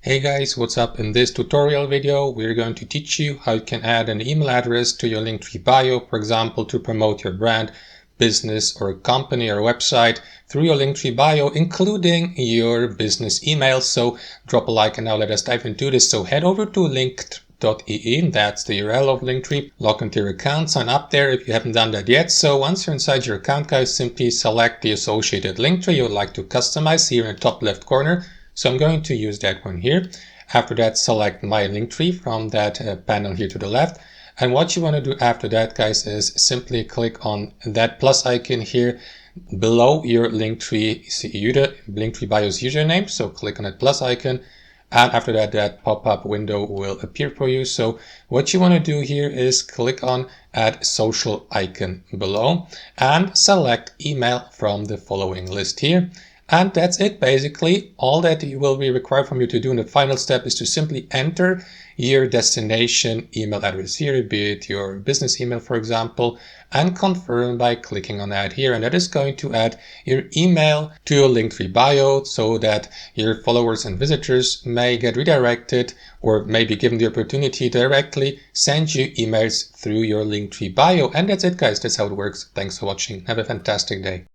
Hey guys, what's up? In this tutorial video, we're going to teach you how you can add an email address to your Linktree bio, for example, to promote your brand, business, or company or website through your Linktree bio, including your business email. So drop a like and now let us dive into this. So head over to link.ee, that's the URL of Linktree, log into your account, sign up there if you haven't done that yet. So once you're inside your account, guys, simply select the associated Linktree you would like to customize here in the top left corner. So I'm going to use that one here. After that, select my Linktree from that panel here to the left. And what you want to do after that, guys, is simply click on that plus icon here below your Linktree bio's username. So click on that plus icon. And after that, that pop-up window will appear for you. So what you want to do here is click on add social icon below and select email from the following list here. And that's it, basically. All that will be required from you to do in the final step is to simply enter your destination email address here, be it your business email, for example, and confirm by clicking on add here. And that is going to add your email to your Linktree bio so that your followers and visitors may get redirected or may be given the opportunity to directly send you emails through your Linktree bio. And that's it, guys. That's how it works. Thanks for watching. Have a fantastic day.